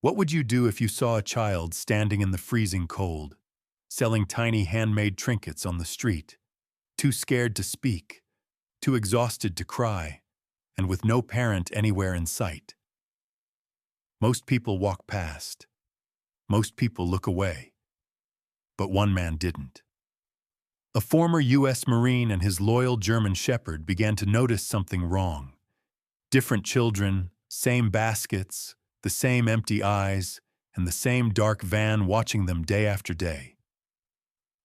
What would you do if you saw a child standing in the freezing cold, selling tiny handmade trinkets on the street, too scared to speak, too exhausted to cry, and with no parent anywhere in sight? Most people walk past. Most people look away. But one man didn't. A former U.S. Marine and his loyal German shepherd began to notice something wrong. Different children, same baskets, the same empty eyes, and the same dark van watching them day after day.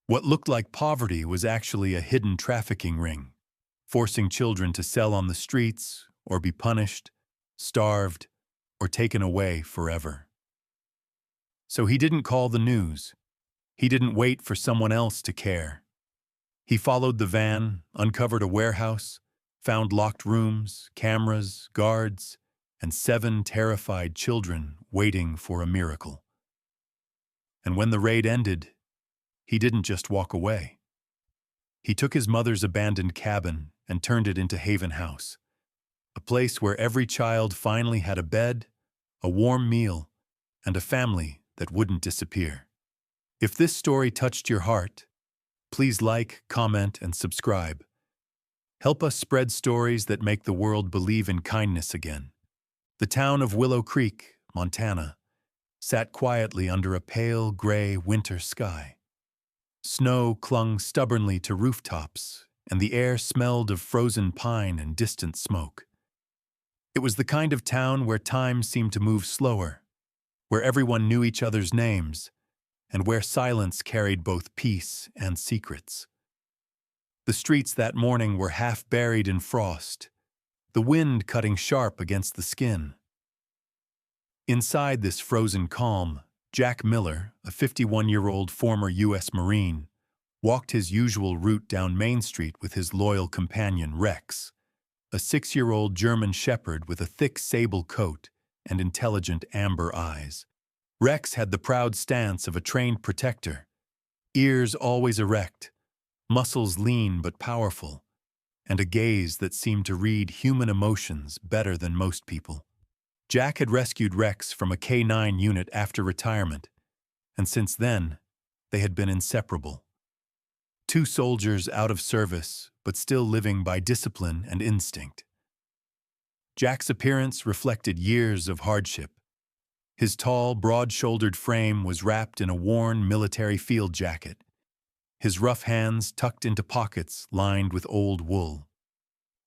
What looked like poverty was actually a hidden trafficking ring, forcing children to sell on the streets or be punished, starved, or taken away forever. So he didn't call the news. He didn't wait for someone else to care. He followed the van, uncovered a warehouse, found locked rooms, cameras, guards, and 7 terrified children waiting for a miracle. And when the raid ended, he didn't just walk away. He took his mother's abandoned cabin and turned it into Haven House, a place where every child finally had a bed, a warm meal, and a family that wouldn't disappear. If this story touched your heart, please like, comment, and subscribe. Help us spread stories that make the world believe in kindness again. The town of Willow Creek, Montana, sat quietly under a pale gray winter sky. Snow clung stubbornly to rooftops, and the air smelled of frozen pine and distant smoke. It was the kind of town where time seemed to move slower, where everyone knew each other's names, and where silence carried both peace and secrets. The streets that morning were half buried in frost, the wind cutting sharp against the skin. Inside this frozen calm, Jack Miller, a 51-year-old former U.S. Marine, walked his usual route down Main Street with his loyal companion Rex, a 6-year-old German shepherd with a thick sable coat and intelligent amber eyes. Rex had the proud stance of a trained protector, ears always erect, muscles lean but powerful, and a gaze that seemed to read human emotions better than most people. Jack had rescued Rex from a K-9 unit after retirement, and since then, they had been inseparable. 2 soldiers out of service, but still living by discipline and instinct. Jack's appearance reflected years of hardship. His tall, broad-shouldered frame was wrapped in a worn military field jacket, his rough hands tucked into pockets lined with old wool.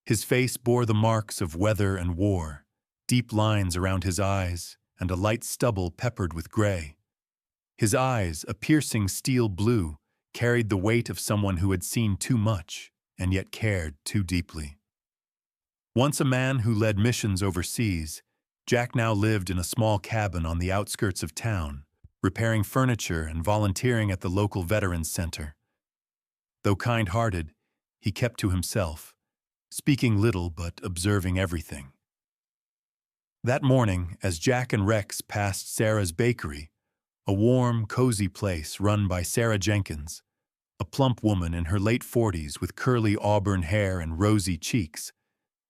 His face bore the marks of weather and war, deep lines around his eyes and a light stubble peppered with gray. His eyes, a piercing steel blue, carried the weight of someone who had seen too much and yet cared too deeply. Once a man who led missions overseas, Jack now lived in a small cabin on the outskirts of town, repairing furniture and volunteering at the local Veterans Center. Though kind-hearted, he kept to himself, speaking little but observing everything. That morning, as Jack and Rex passed Sarah's bakery, a warm, cozy place run by Sarah Jenkins, a plump woman in her late 40s with curly auburn hair and rosy cheeks,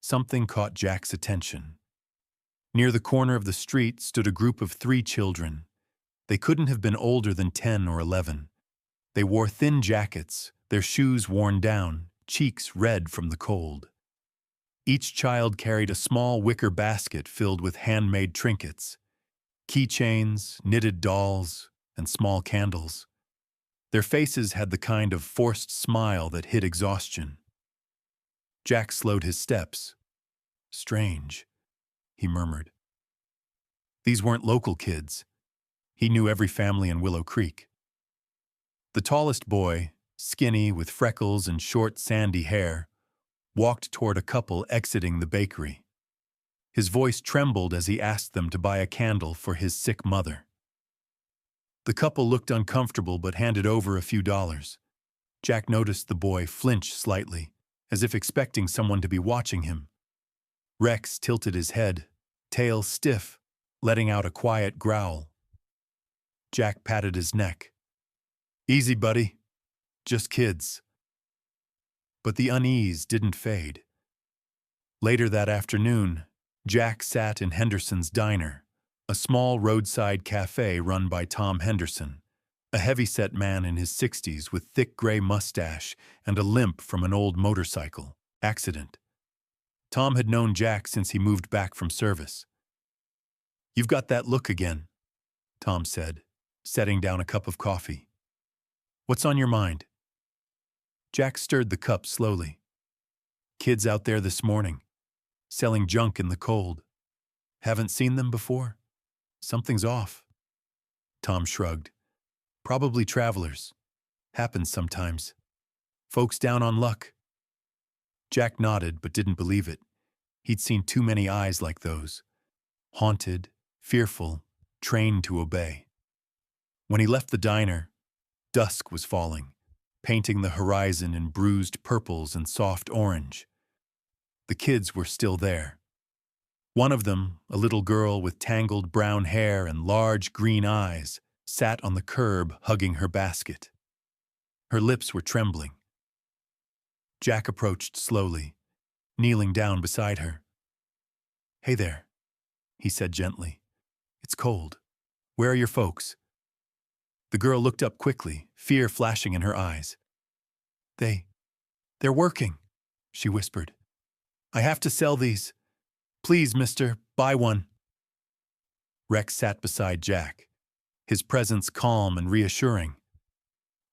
something caught Jack's attention. Near the corner of the street stood a group of 3 children. They couldn't have been older than 10 or 11. They wore thin jackets, their shoes worn down, cheeks red from the cold. Each child carried a small wicker basket filled with handmade trinkets, keychains, knitted dolls, and small candles. Their faces had the kind of forced smile that hid exhaustion. Jack slowed his steps. "Strange," he murmured. These weren't local kids. He knew every family in Willow Creek. The tallest boy, skinny with freckles and short sandy hair, walked toward a couple exiting the bakery. His voice trembled as he asked them to buy a candle for his sick mother. The couple looked uncomfortable but handed over a few dollars. Jack noticed the boy flinch slightly, as if expecting someone to be watching him. Rex tilted his head, tail stiff, letting out a quiet growl. Jack patted his neck. "Easy, buddy. Just kids." But the unease didn't fade. Later that afternoon, Jack sat in Henderson's diner, a small roadside cafe run by Tom Henderson, a heavy-set man in his 60s with thick gray mustache and a limp from an old motorcycle accident. Tom had known Jack since he moved back from service. "You've got that look again," Tom said, setting down a cup of coffee. "What's on your mind?" Jack stirred the cup slowly. "Kids out there this morning, selling junk in the cold. Haven't seen them before? Something's off." Tom shrugged. "Probably travelers. Happens sometimes. Folks down on luck." Jack nodded but didn't believe it. He'd seen too many eyes like those. Haunted, fearful, trained to obey. When he left the diner, dusk was falling, painting the horizon in bruised purples and soft orange. The kids were still there. One of them, a little girl with tangled brown hair and large green eyes, sat on the curb hugging her basket. Her lips were trembling. Jack approached slowly, kneeling down beside her. "Hey there," he said gently. "It's cold. Where are your folks?" The girl looked up quickly, fear flashing in her eyes. They're working," she whispered. "I have to sell these. Please, mister, buy one." Rex sat beside Jack, his presence calm and reassuring.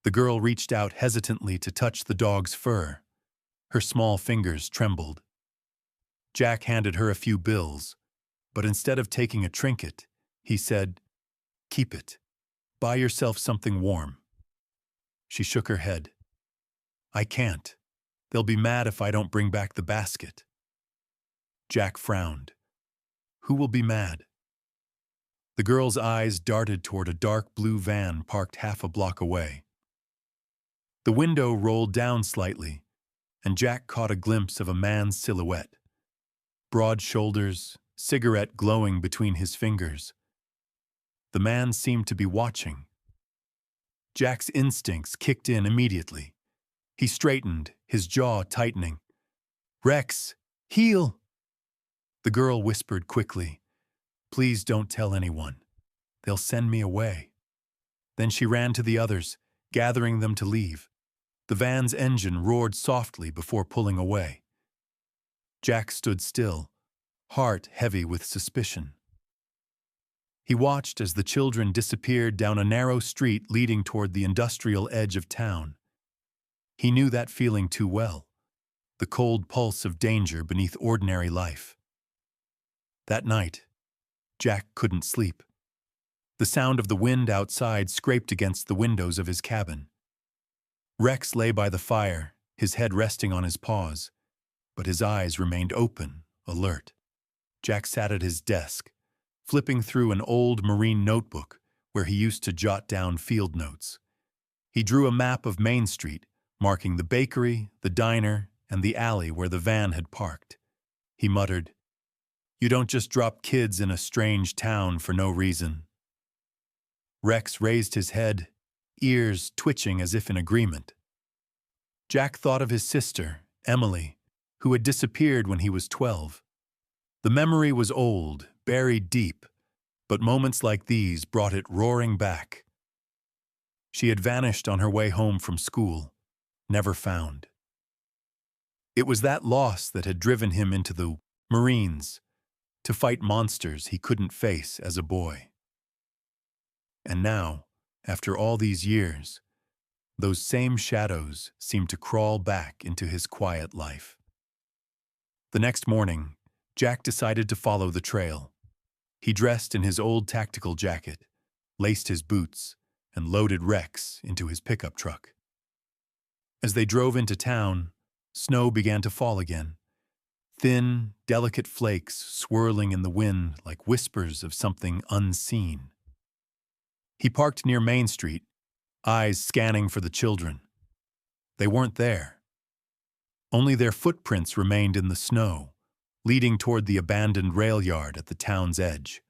The girl reached out hesitantly to touch the dog's fur. Her small fingers trembled. Jack handed her a few bills, but instead of taking a trinket, he said, "Keep it. Buy yourself something warm." She shook her head. "I can't. They'll be mad if I don't bring back the basket." Jack frowned. "Who will be mad?" The girl's eyes darted toward a dark blue van parked half a block away. The window rolled down slightly, and Jack caught a glimpse of a man's silhouette. Broad shoulders, cigarette glowing between his fingers. The man seemed to be watching. Jack's instincts kicked in immediately. He straightened, his jaw tightening. "Rex, heel!" The girl whispered quickly, "Please don't tell anyone. They'll send me away." Then she ran to the others, gathering them to leave. The van's engine roared softly before pulling away. Jack stood still, heart heavy with suspicion. He watched as the children disappeared down a narrow street leading toward the industrial edge of town. He knew that feeling too well, the cold pulse of danger beneath ordinary life. That night, Jack couldn't sleep. The sound of the wind outside scraped against the windows of his cabin. Rex lay by the fire, his head resting on his paws, but his eyes remained open, alert. Jack sat at his desk, flipping through an old Marine notebook where he used to jot down field notes. He drew a map of Main Street, marking the bakery, the diner, and the alley where the van had parked. He muttered, "You don't just drop kids in a strange town for no reason." Rex raised his head, ears twitching as if in agreement. Jack thought of his sister, Emily, who had disappeared when he was 12. The memory was old, buried deep, but moments like these brought it roaring back. She had vanished on her way home from school, never found. It was that loss that had driven him into the Marines, to fight monsters he couldn't face as a boy. And now, after all these years, those same shadows seemed to crawl back into his quiet life. The next morning, Jack decided to follow the trail. He dressed in his old tactical jacket, laced his boots, and loaded Rex into his pickup truck. As they drove into town, snow began to fall again. Thin, delicate flakes swirling in the wind like whispers of something unseen. He parked near Main Street, eyes scanning for the children. They weren't there. Only their footprints remained in the snow, leading toward the abandoned rail yard at the town's edge.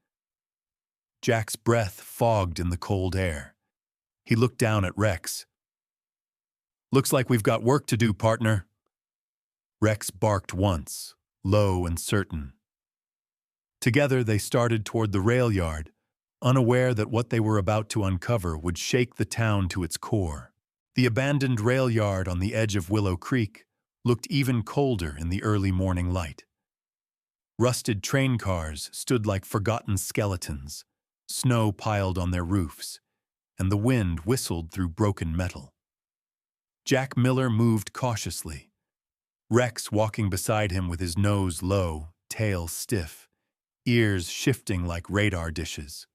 Jack's breath fogged in the cold air. He looked down at Rex. "Looks like we've got work to do, partner." Rex barked once, low and certain. Together they started toward the rail yard, unaware that what they were about to uncover would shake the town to its core. The abandoned rail yard on the edge of Willow Creek looked even colder in the early morning light. Rusted train cars stood like forgotten skeletons, snow piled on their roofs, and the wind whistled through broken metal. Jack Miller moved cautiously, Rex walking beside him with his nose low, tail stiff, ears shifting like radar dishes.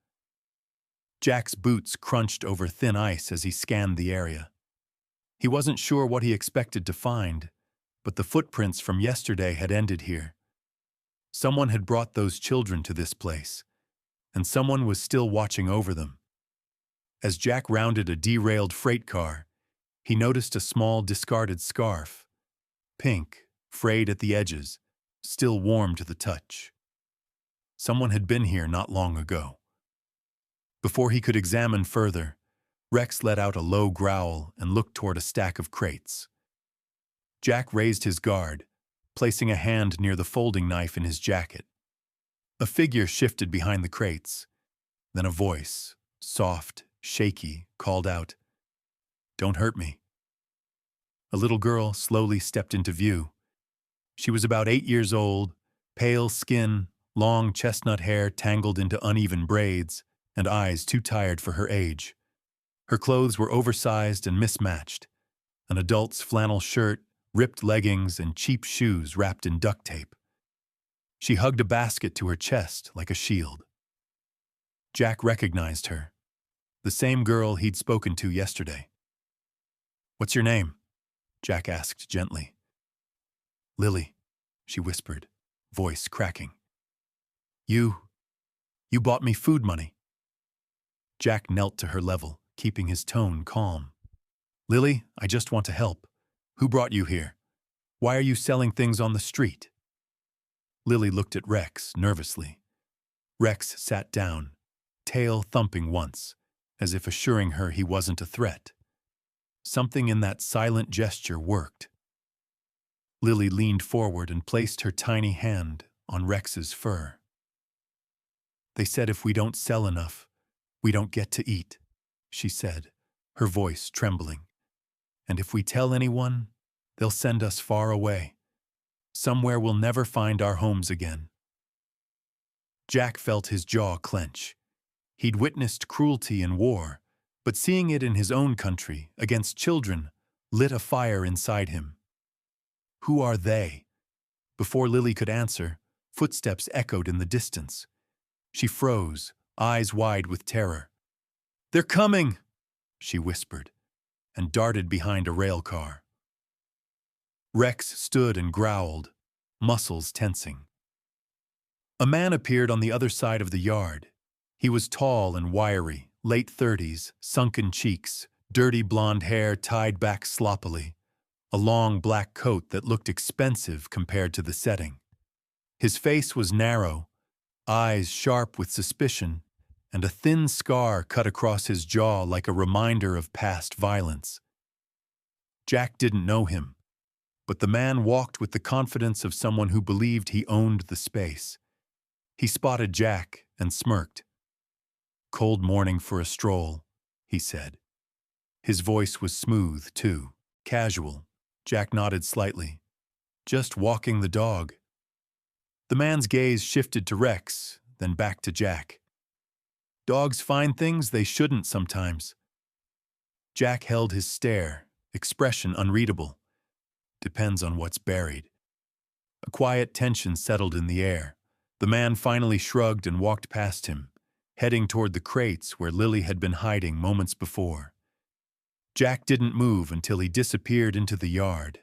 Jack's boots crunched over thin ice as he scanned the area. He wasn't sure what he expected to find, but the footprints from yesterday had ended here. Someone had brought those children to this place, and someone was still watching over them. As Jack rounded a derailed freight car, he noticed a small discarded scarf, pink, frayed at the edges, still warm to the touch. Someone had been here not long ago. Before he could examine further, Rex let out a low growl and looked toward a stack of crates. Jack raised his guard, placing a hand near the folding knife in his jacket. A figure shifted behind the crates. Then a voice, soft, shaky, called out, "Don't hurt me." A little girl slowly stepped into view. She was about 8 years old, pale skin, long chestnut hair tangled into uneven braids, and eyes too tired for her age. Her clothes were oversized and mismatched, an adult's flannel shirt, ripped leggings, and cheap shoes wrapped in duct tape. She hugged a basket to her chest like a shield. Jack recognized her, the same girl he'd spoken to yesterday. "What's your name?" Jack asked gently. "Lily," she whispered, voice cracking. You bought me food money." Jack knelt to her level, keeping his tone calm. "Lily, I just want to help. Who brought you here? Why are you selling things on the street?" Lily looked at Rex nervously. Rex sat down, tail thumping once, as if assuring her he wasn't a threat. Something in that silent gesture worked. Lily leaned forward and placed her tiny hand on Rex's fur. "They said if we don't sell enough, we don't get to eat," she said, her voice trembling. "And if we tell anyone, they'll send us far away, somewhere we'll never find our homes again." Jack felt his jaw clench. He'd witnessed cruelty in war, but seeing it in his own country, against children, lit a fire inside him. Who are they? Before Lily could answer, footsteps echoed in the distance. She froze, eyes wide with terror. "They're coming!" she whispered, and darted behind a rail car. Rex stood and growled, muscles tensing. A man appeared on the other side of the yard. He was tall and wiry, late 30s, sunken cheeks, dirty blonde hair tied back sloppily, a long black coat that looked expensive compared to the setting. His face was narrow, eyes sharp with suspicion, and a thin scar cut across his jaw like a reminder of past violence. Jack didn't know him, but the man walked with the confidence of someone who believed he owned the space. He spotted Jack and smirked. "Cold morning for a stroll," he said. His voice was smooth, too, casual. Jack nodded slightly. "Just walking the dog." The man's gaze shifted to Rex, then back to Jack. "Dogs find things they shouldn't sometimes." Jack held his stare, expression unreadable. Depends on what's buried. A quiet tension settled in the air. The man finally shrugged and walked past him, heading toward the crates where Lily had been hiding moments before. Jack didn't move until he disappeared into the yard.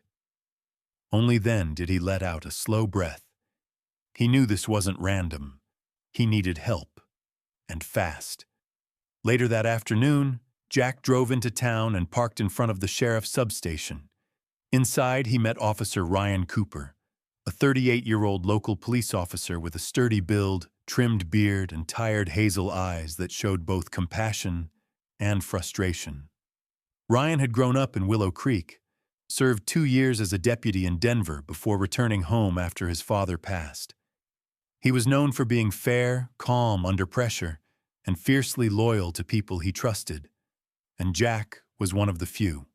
Only then did he let out a slow breath. He knew this wasn't random. He needed help, and fast. Later that afternoon, Jack drove into town and parked in front of the sheriff's substation. Inside, he met Officer Ryan Cooper, a 38-year-old local police officer with a sturdy build, trimmed beard, and tired hazel eyes that showed both compassion and frustration. Ryan had grown up in Willow Creek, served 2 years as a deputy in Denver before returning home after his father passed. He was known for being fair, calm under pressure, and fiercely loyal to people he trusted, and Jack was one of the few.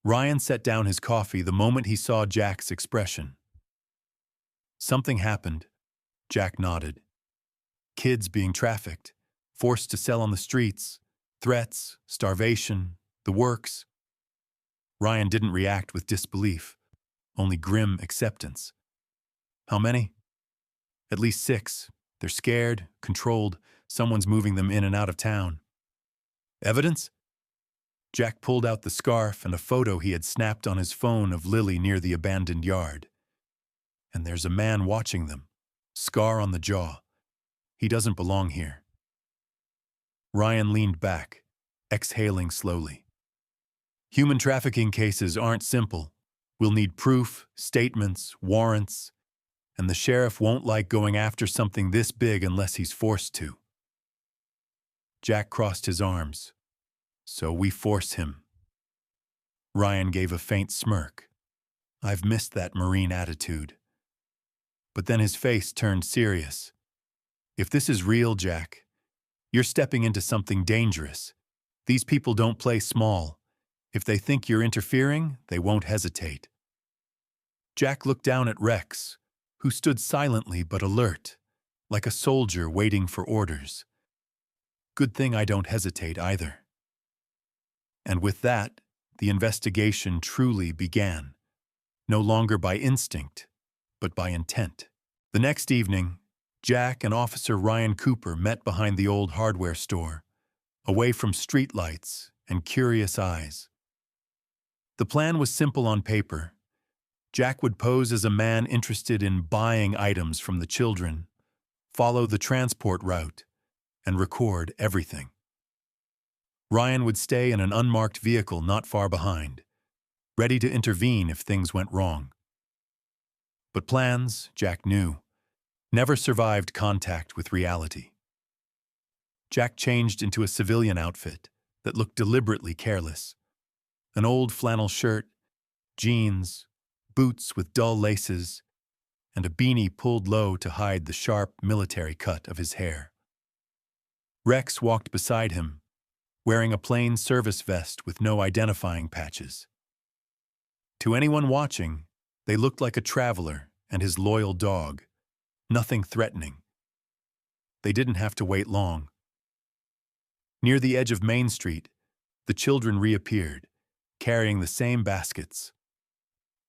Ryan set down his coffee the moment he saw Jack's expression. "Something happened," Jack nodded. "Kids being trafficked, forced to sell on the streets, threats, starvation, the works." Ryan didn't react with disbelief, only grim acceptance. "How many?" "At least 6. They're scared, controlled. Someone's moving them in and out of town." "Evidence?" Jack pulled out the scarf and a photo he had snapped on his phone of Lily near the abandoned yard. "And there's a man watching them. Scar on the jaw. He doesn't belong here." Ryan leaned back, exhaling slowly. "Human trafficking cases aren't simple. We'll need proof, statements, warrants, and the sheriff won't like going after something this big unless he's forced to." Jack crossed his arms. "So we force him." Ryan gave a faint smirk. "I've missed that Marine attitude." But then his face turned serious. "If this is real, Jack, you're stepping into something dangerous. These people don't play small. If they think you're interfering, they won't hesitate." Jack looked down at Rex, who stood silently but alert, like a soldier waiting for orders. "Good thing I don't hesitate either." And with that, the investigation truly began, no longer by instinct, but by intent. The next evening, Jack and Officer Ryan Cooper met behind the old hardware store, away from streetlights and curious eyes. The plan was simple on paper. Jack would pose as a man interested in buying items from the children, follow the transport route, and record everything. Ryan would stay in an unmarked vehicle not far behind, ready to intervene if things went wrong. But plans, Jack knew, never survived contact with reality. Jack changed into a civilian outfit that looked deliberately careless. An old flannel shirt, jeans, boots with dull laces, and a beanie pulled low to hide the sharp military cut of his hair. Rex walked beside him, wearing a plain service vest with no identifying patches. To anyone watching, they looked like a traveler and his loyal dog, nothing threatening. They didn't have to wait long. Near the edge of Main Street, the children reappeared, carrying the same baskets.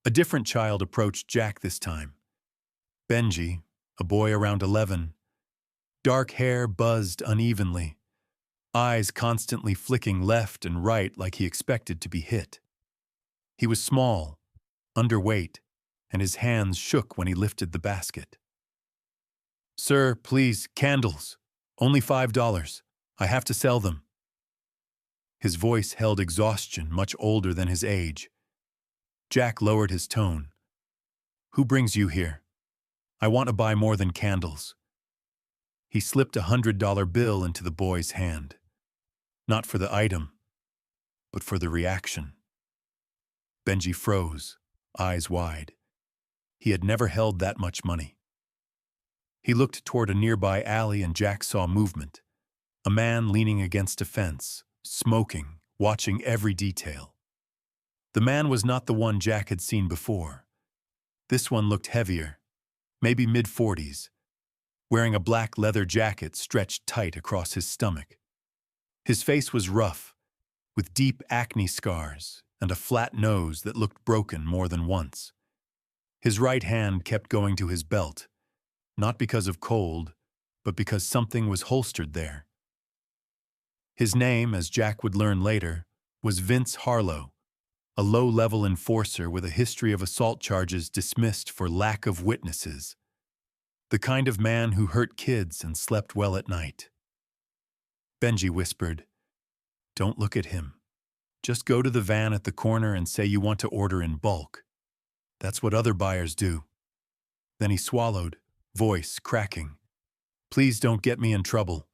A different child approached Jack this time. Benji, a boy around 11. Dark hair buzzed unevenly, eyes constantly flicking left and right like he expected to be hit. He was small, underweight, and his hands shook when he lifted the basket. "Sir, please, candles. Only $5. I have to sell them." His voice held exhaustion much older than his age. Jack lowered his tone. "Who brings you here? I want to buy more than candles." He slipped a $100 bill into the boy's hand. Not for the item, but for the reaction. Benji froze, eyes wide. He had never held that much money. He looked toward a nearby alley and Jack saw movement. A man leaning against a fence, smoking, watching every detail. The man was not the one Jack had seen before. This one looked heavier, maybe mid-40s, wearing a black leather jacket stretched tight across his stomach. His face was rough, with deep acne scars and a flat nose that looked broken more than once. His right hand kept going to his belt, not because of cold, but because something was holstered there. His name, as Jack would learn later, was Vince Harlow, a low-level enforcer with a history of assault charges dismissed for lack of witnesses. The kind of man who hurt kids and slept well at night. Benji whispered, "Don't look at him. Just go to the van at the corner and say you want to order in bulk. That's what other buyers do." Then he swallowed, voice cracking. "Please don't get me in trouble."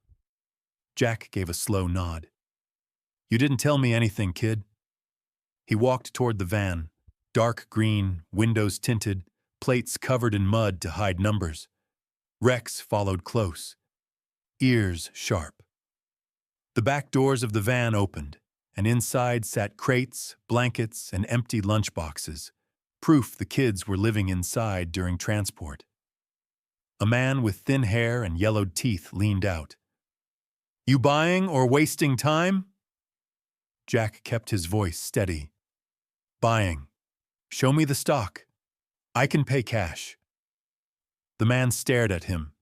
Jack gave a slow nod. "You didn't tell me anything, kid." He walked toward the van, dark green, windows tinted, plates covered in mud to hide numbers. Rex followed close, ears sharp. The back doors of the van opened, and inside sat crates, blankets, and empty lunchboxes, proof the kids were living inside during transport. A man with thin hair and yellowed teeth leaned out. "You buying or wasting time?" Jack kept his voice steady. "Buying. Show me the stock. I can pay cash." The man stared at him,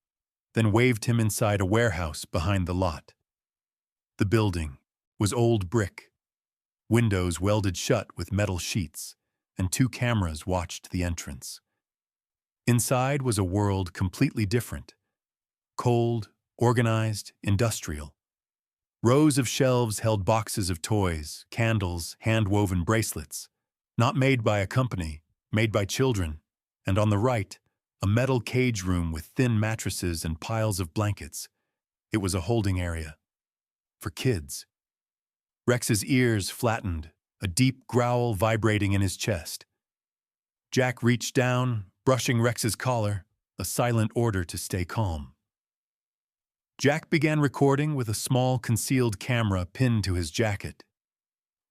then waved him inside a warehouse behind the lot. The building was old brick, windows welded shut with metal sheets, and 2 cameras watched the entrance. Inside was a world completely different. Cold, organized, industrial. Rows of shelves held boxes of toys, candles, hand-woven bracelets, not made by a company, made by children, and on the right, a metal cage room with thin mattresses and piles of blankets. It was a holding area. For kids. Rex's ears flattened, a deep growl vibrating in his chest. Jack reached down, brushing Rex's collar, a silent order to stay calm. Jack began recording with a small concealed camera pinned to his jacket.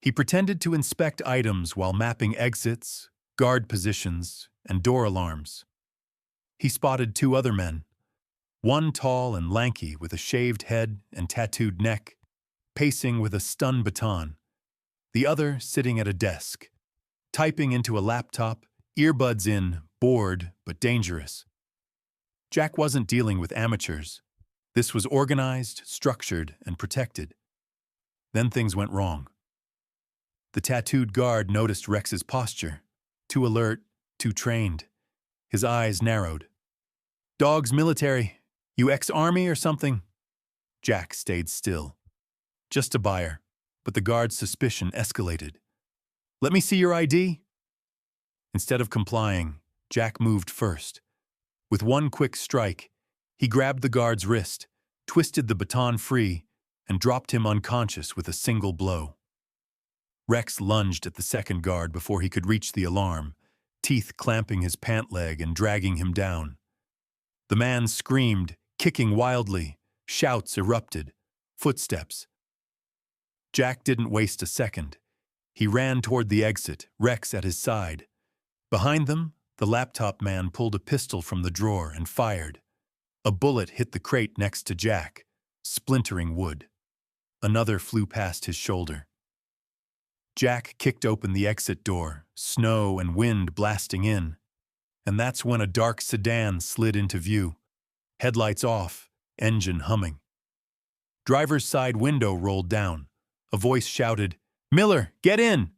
He pretended to inspect items while mapping exits, guard positions, and door alarms. He spotted 2 other men, one tall and lanky with a shaved head and tattooed neck, pacing with a stun baton, the other sitting at a desk, typing into a laptop, earbuds in, bored but dangerous. Jack wasn't dealing with amateurs. This was organized, structured, and protected. Then things went wrong. The tattooed guard noticed Rex's posture, too alert, too trained. His eyes narrowed. "Dog's military. You ex-army or something?" Jack stayed still. "Just a buyer," but the guard's suspicion escalated. "Let me see your ID." Instead of complying, Jack moved first. With one quick strike, he grabbed the guard's wrist, twisted the baton free, and dropped him unconscious with a single blow. Rex lunged at the second guard before he could reach the alarm, teeth clamping his pant leg and dragging him down. The man screamed, kicking wildly. Shouts erupted. Footsteps. Jack didn't waste a second. He ran toward the exit, Rex at his side. Behind them, the laptop man pulled a pistol from the drawer and fired. A bullet hit the crate next to Jack, splintering wood. Another flew past his shoulder. Jack kicked open the exit door, snow and wind blasting in. And that's when a dark sedan slid into view. Headlights off, engine humming. Driver's side window rolled down. A voice shouted, "Miller, get in!"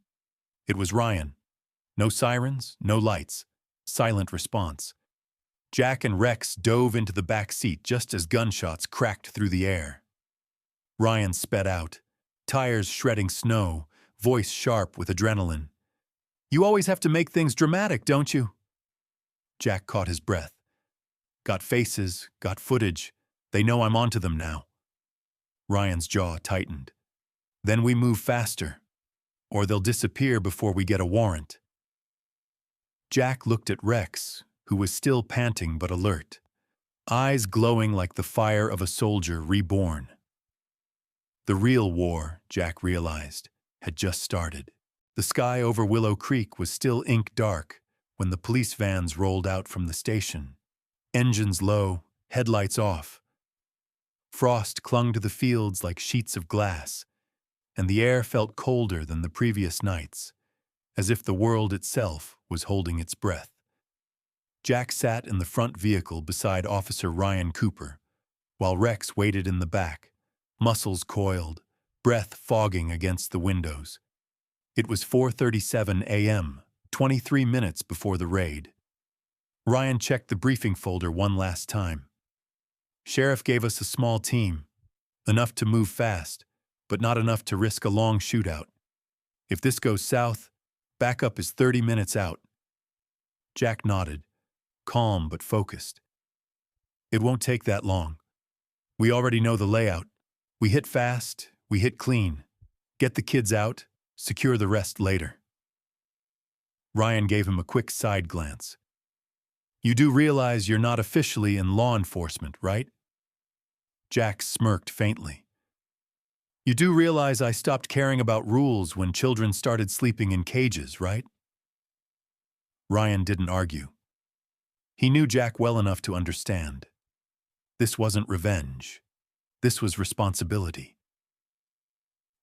It was Ryan. No sirens, no lights. Silent response. Jack and Rex dove into the back seat just as gunshots cracked through the air. Ryan sped out, tires shredding snow, voice sharp with adrenaline. "You always have to make things dramatic, don't you?" Jack caught his breath. "Got faces, got footage. They know I'm onto them now." Ryan's jaw tightened. "Then we move faster, or they'll disappear before we get a warrant." Jack looked at Rex, who was still panting but alert, eyes glowing like the fire of a soldier reborn. The real war, Jack realized, had just started. The sky over Willow Creek was still ink dark when the police vans rolled out from the station. Engines low, headlights off. Frost clung to the fields like sheets of glass, and the air felt colder than the previous nights, as if the world itself was holding its breath. Jack sat in the front vehicle beside Officer Ryan Cooper, while Rex waited in the back, muscles coiled, breath fogging against the windows. It was 4:37 a.m., 23 minutes before the raid. Ryan checked the briefing folder one last time. "Sheriff gave us a small team, enough to move fast, but not enough to risk a long shootout. If this goes south, backup is 30 minutes out." Jack nodded, calm but focused. "It won't take that long. We already know the layout. We hit fast, we hit clean. Get the kids out, secure the rest later." Ryan gave him a quick side glance. You do realize you're not officially in law enforcement, right? Jack smirked faintly. You do realize I stopped caring about rules when children started sleeping in cages, right? Ryan didn't argue. He knew Jack well enough to understand. This wasn't revenge. This was responsibility.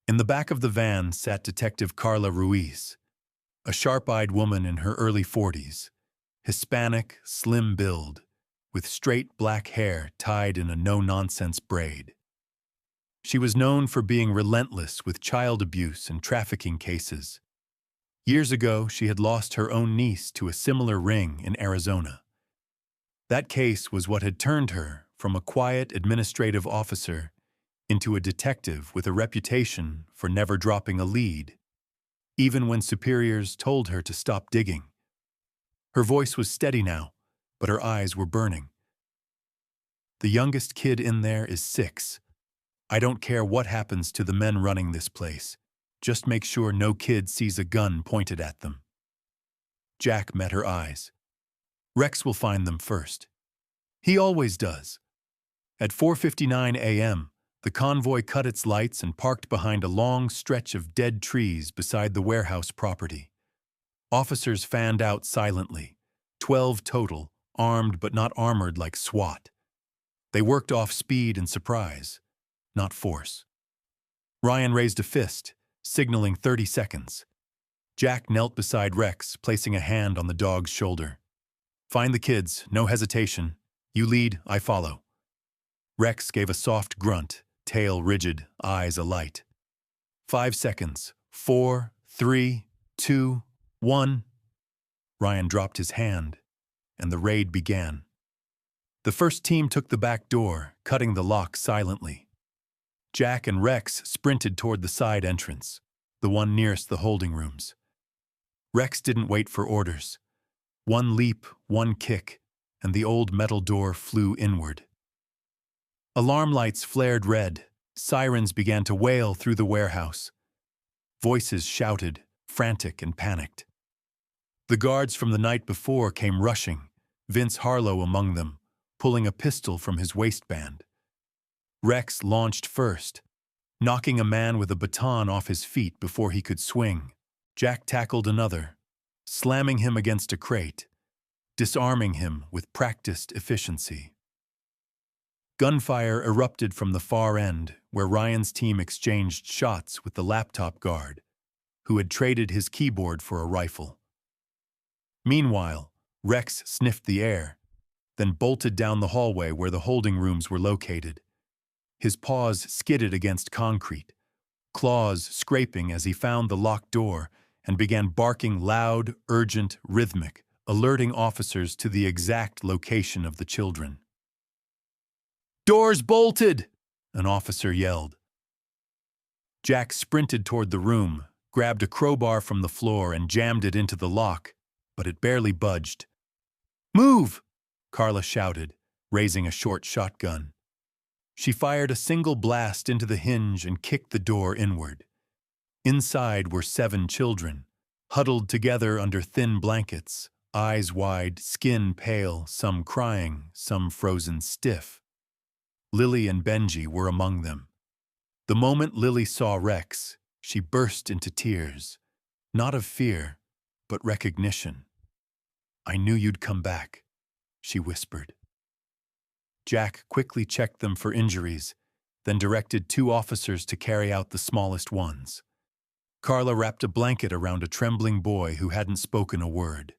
In the back of the van sat Detective Carla Ruiz, a sharp-eyed woman in her early 40s, Hispanic, slim build, with straight black hair tied in a no-nonsense braid. She was known for being relentless with child abuse and trafficking cases. Years ago, she had lost her own niece to a similar ring in Arizona. That case was what had turned her from a quiet administrative officer into a detective with a reputation for never dropping a lead, even when superiors told her to stop digging. Her voice was steady now, but her eyes were burning. The youngest kid in there is 6. I don't care what happens to the men running this place. Just make sure no kid sees a gun pointed at them. Jack met her eyes. Rex will find them first. He always does. At 4:59 a.m., the convoy cut its lights and parked behind a long stretch of dead trees beside the warehouse property. Officers fanned out silently, 12 total, armed but not armored like SWAT. They worked off speed and surprise, not force. Ryan raised a fist, signaling 30 seconds. Jack knelt beside Rex, placing a hand on the dog's shoulder. Find the kids, no hesitation. You lead, I follow. Rex gave a soft grunt, tail rigid, eyes alight. 5 seconds. 4, 3, 2, 1. Ryan dropped his hand, and the raid began. The first team took the back door, cutting the lock silently. Jack and Rex sprinted toward the side entrance, the one nearest the holding rooms. Rex didn't wait for orders. One leap, one kick, and the old metal door flew inward. Alarm lights flared red. Sirens began to wail through the warehouse. Voices shouted, frantic and panicked. The guards from the night before came rushing, Vince Harlow among them, pulling a pistol from his waistband. Rex launched first, knocking a man with a baton off his feet before he could swing. Jack tackled another, slamming him against a crate, disarming him with practiced efficiency. Gunfire erupted from the far end, where Ryan's team exchanged shots with the laptop guard, who had traded his keyboard for a rifle. Meanwhile, Rex sniffed the air, then bolted down the hallway where the holding rooms were located. His paws skidded against concrete, claws scraping as he found the locked door and began barking loud, urgent, rhythmic, alerting officers to the exact location of the children. "Doors bolted!" an officer yelled. Jack sprinted toward the room, grabbed a crowbar from the floor and jammed it into the lock, but it barely budged. "Move!" Carla shouted, raising a short shotgun. She fired a single blast into the hinge and kicked the door inward. Inside were 7 children, huddled together under thin blankets, eyes wide, skin pale, some crying, some frozen stiff. Lily and Benji were among them. The moment Lily saw Rex, she burst into tears, not of fear, but recognition. "I knew you'd come back," she whispered. Jack quickly checked them for injuries, then directed 2 officers to carry out the smallest ones. Carla wrapped a blanket around a trembling boy who hadn't spoken a word.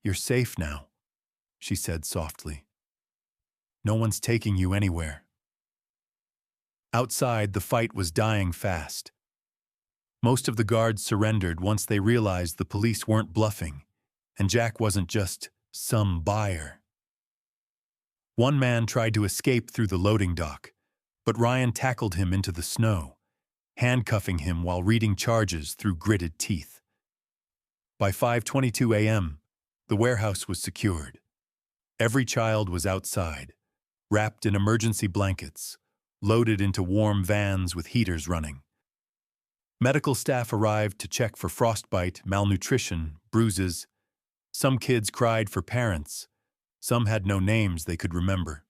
"You're safe now," she said softly. "No one's taking you anywhere." Outside, the fight was dying fast. Most of the guards surrendered once they realized the police weren't bluffing, and Jack wasn't just some buyer. One man tried to escape through the loading dock, but Ryan tackled him into the snow, handcuffing him while reading charges through gritted teeth. By 5:22 a.m., the warehouse was secured. Every child was outside, wrapped in emergency blankets, loaded into warm vans with heaters running. Medical staff arrived to check for frostbite, malnutrition, bruises. Some kids cried for parents. Some had no names they could remember.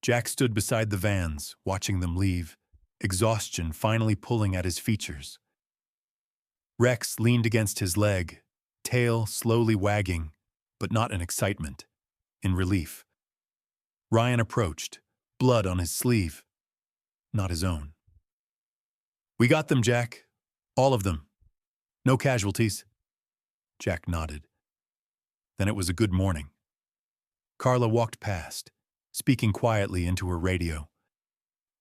Jack stood beside the vans, watching them leave, exhaustion finally pulling at his features. Rex leaned against his leg, tail slowly wagging, but not in excitement, in relief. Ryan approached, blood on his sleeve, not his own. "We got them, Jack. All of them. No casualties." Jack nodded. Then it was a good morning. Carla walked past, speaking quietly into her radio.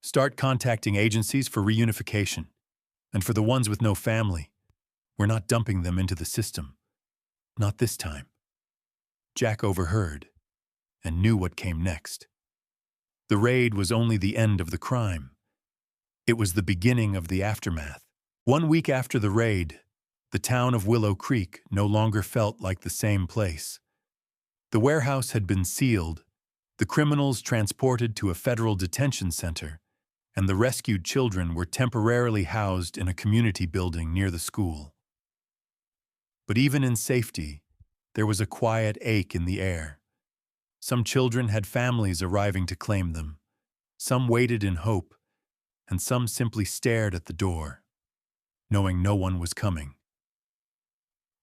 "Start contacting agencies for reunification. And for the ones with no family, we're not dumping them into the system. Not this time." Jack overheard and knew what came next. The raid was only the end of the crime. It was the beginning of the aftermath. 1 week after the raid, the town of Willow Creek no longer felt like the same place. The warehouse had been sealed, the criminals transported to a federal detention center, and the rescued children were temporarily housed in a community building near the school. But even in safety, there was a quiet ache in the air. Some children had families arriving to claim them. Some waited in hope, and some simply stared at the door, knowing no one was coming.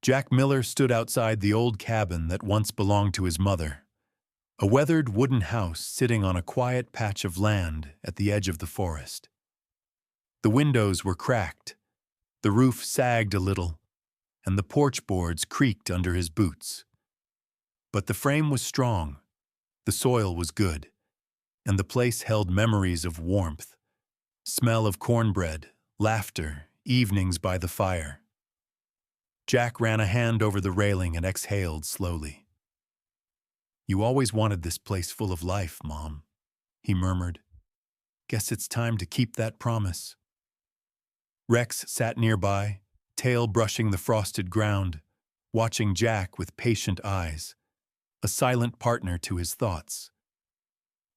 Jack Miller stood outside the old cabin that once belonged to his mother, a weathered wooden house sitting on a quiet patch of land at the edge of the forest. The windows were cracked, the roof sagged a little, and the porch boards creaked under his boots. But the frame was strong, the soil was good, and the place held memories of warmth, smell of cornbread, laughter, evenings by the fire. Jack ran a hand over the railing and exhaled slowly. "You always wanted this place full of life, Mom," he murmured. "Guess it's time to keep that promise." Rex sat nearby, tail brushing the frosted ground, watching Jack with patient eyes, a silent partner to his thoughts.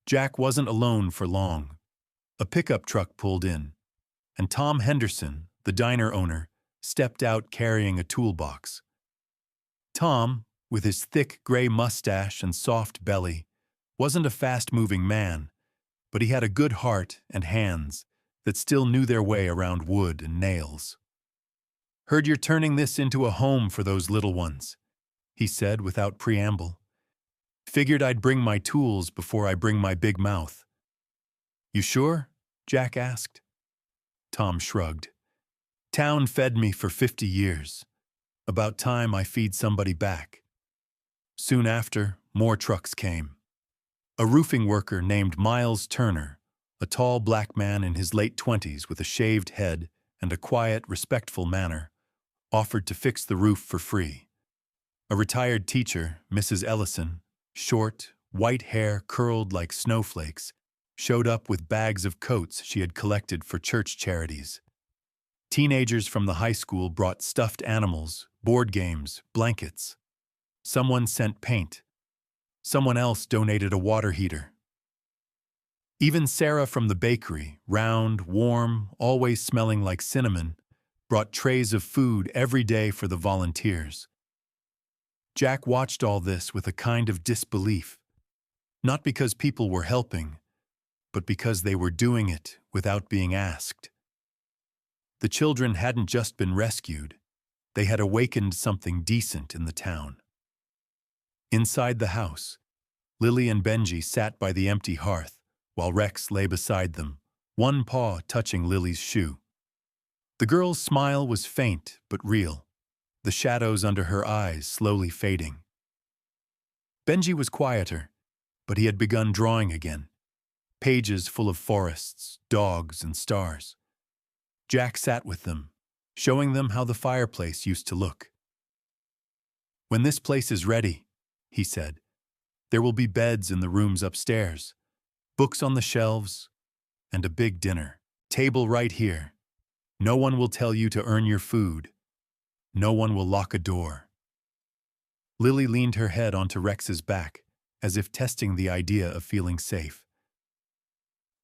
Jack wasn't alone for long. A pickup truck pulled in, and Tom Henderson, the diner owner, stepped out carrying a toolbox. Tom, with his thick gray mustache and soft belly, wasn't a fast-moving man, but he had a good heart and hands that still knew their way around wood and nails. "Heard you're turning this into a home for those little ones," he said without preamble. "Figured I'd bring my tools before I bring my big mouth." "You sure?" Jack asked. Tom shrugged. "Town fed me for 50 years. About time I feed somebody back." Soon after, more trucks came. A roofing worker named Miles Turner, a tall black man in his late 20s with a shaved head and a quiet, respectful manner, offered to fix the roof for free. A retired teacher, Mrs. Ellison, short, white hair curled like snowflakes, showed up with bags of coats she had collected for church charities. Teenagers from the high school brought stuffed animals, board games, blankets. Someone sent paint. Someone else donated a water heater. Even Sarah from the bakery, round, warm, always smelling like cinnamon, brought trays of food every day for the volunteers. Jack watched all this with a kind of disbelief, not because people were helping, but because they were doing it without being asked. The children hadn't just been rescued, they had awakened something decent in the town. Inside the house, Lily and Benji sat by the empty hearth, while Rex lay beside them, one paw touching Lily's shoe. The girl's smile was faint but real, the shadows under her eyes slowly fading. Benji was quieter, but he had begun drawing again, pages full of forests, dogs, and stars. Jack sat with them, showing them how the fireplace used to look. "When this place is ready," he said, "there will be beds in the rooms upstairs, books on the shelves, and a big dinner table right here. No one will tell you to earn your food. No one will lock a door." Lily leaned her head onto Rex's back, as if testing the idea of feeling safe.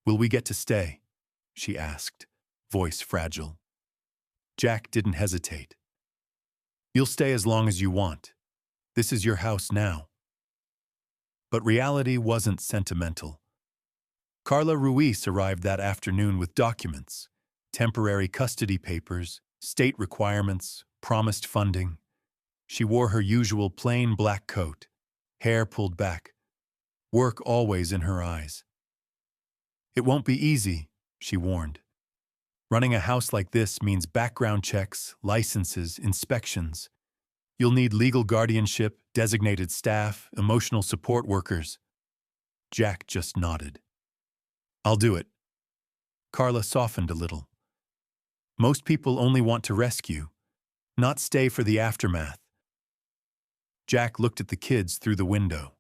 "Will we get to stay?" she asked, voice fragile. Jack didn't hesitate. "You'll stay as long as you want. This is your house now. But reality wasn't sentimental. Carla Ruiz arrived that afternoon with documents, temporary custody papers, state requirements, promised funding. She wore her usual plain black coat, hair pulled back, work always in her eyes. It won't be easy, she warned. Running a house like this means background checks, licenses, inspections. You'll need legal guardianship, designated staff, emotional support workers. Jack just nodded. I'll do it. Carla softened a little. Most people only want to rescue, not stay for the aftermath. Jack looked at the kids through the window.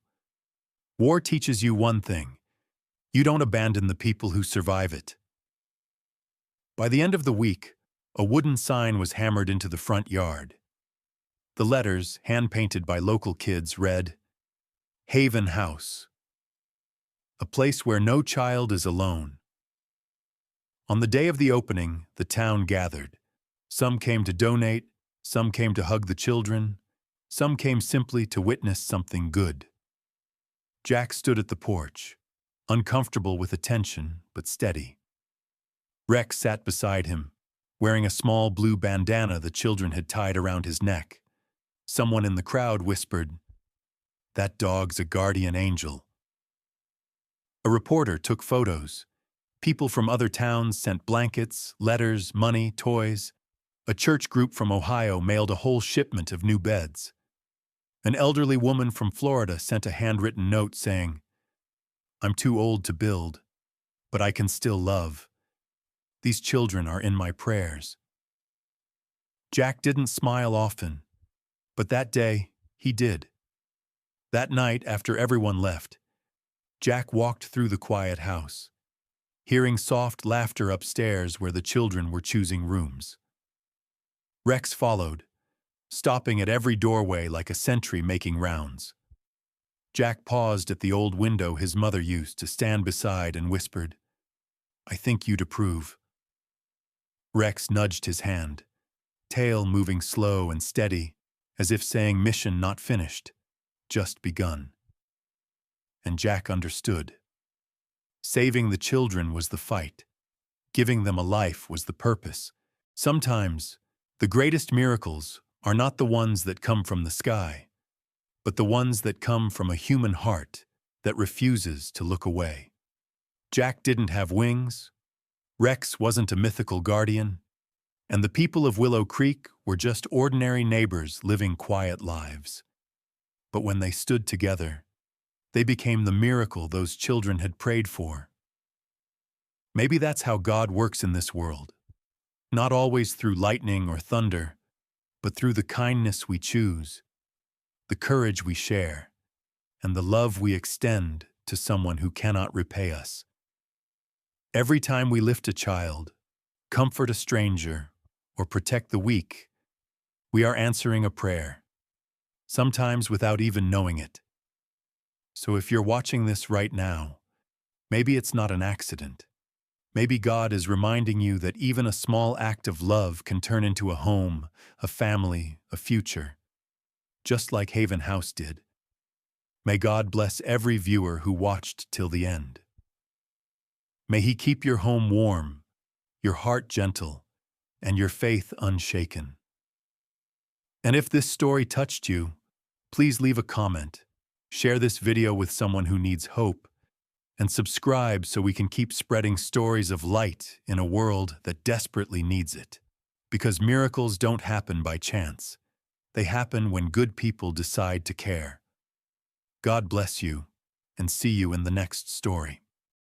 War teaches you one thing. You don't abandon the people who survive it. By the end of the week, a wooden sign was hammered into the front yard. The letters, hand-painted by local kids, read, Haven House. A place where no child is alone. On the day of the opening, the town gathered. Some came to donate, some came to hug the children, some came simply to witness something good. Jack stood at the porch, uncomfortable with attention, but steady. Rex sat beside him, wearing a small blue bandana the children had tied around his neck. Someone in the crowd whispered, "That dog's a guardian angel." A reporter took photos. People from other towns sent blankets, letters, money, toys. A church group from Ohio mailed a whole shipment of new beds. An elderly woman from Florida sent a handwritten note saying, "I'm too old to build, but I can still love. These children are in my prayers." Jack didn't smile often, but that day he did. That night, after everyone left, Jack walked through the quiet house, hearing soft laughter upstairs where the children were choosing rooms. Rex followed, stopping at every doorway like a sentry making rounds. Jack paused at the old window his mother used to stand beside and whispered, "I think you'd approve." Rex nudged his hand, tail moving slow and steady, as if saying mission not finished, just begun. And Jack understood. Saving the children was the fight. Giving them a life was the purpose. Sometimes, the greatest miracles are not the ones that come from the sky, but the ones that come from a human heart that refuses to look away. Jack didn't have wings, Rex wasn't a mythical guardian, and the people of Willow Creek were just ordinary neighbors living quiet lives. But when they stood together, they became the miracle those children had prayed for. Maybe that's how God works in this world. Not always through lightning or thunder, but through the kindness we choose, the courage we share, and the love we extend to someone who cannot repay us. Every time we lift a child, comfort a stranger, or protect the weak, we are answering a prayer, sometimes without even knowing it. So if you're watching this right now, maybe it's not an accident. Maybe God is reminding you that even a small act of love can turn into a home, a family, a future, just like Haven House did. May God bless every viewer who watched till the end. May He keep your home warm, your heart gentle, and your faith unshaken. And if this story touched you, please leave a comment, share this video with someone who needs hope, and subscribe so we can keep spreading stories of light in a world that desperately needs it. Because miracles don't happen by chance. They happen when good people decide to care. God bless you, and see you in the next story.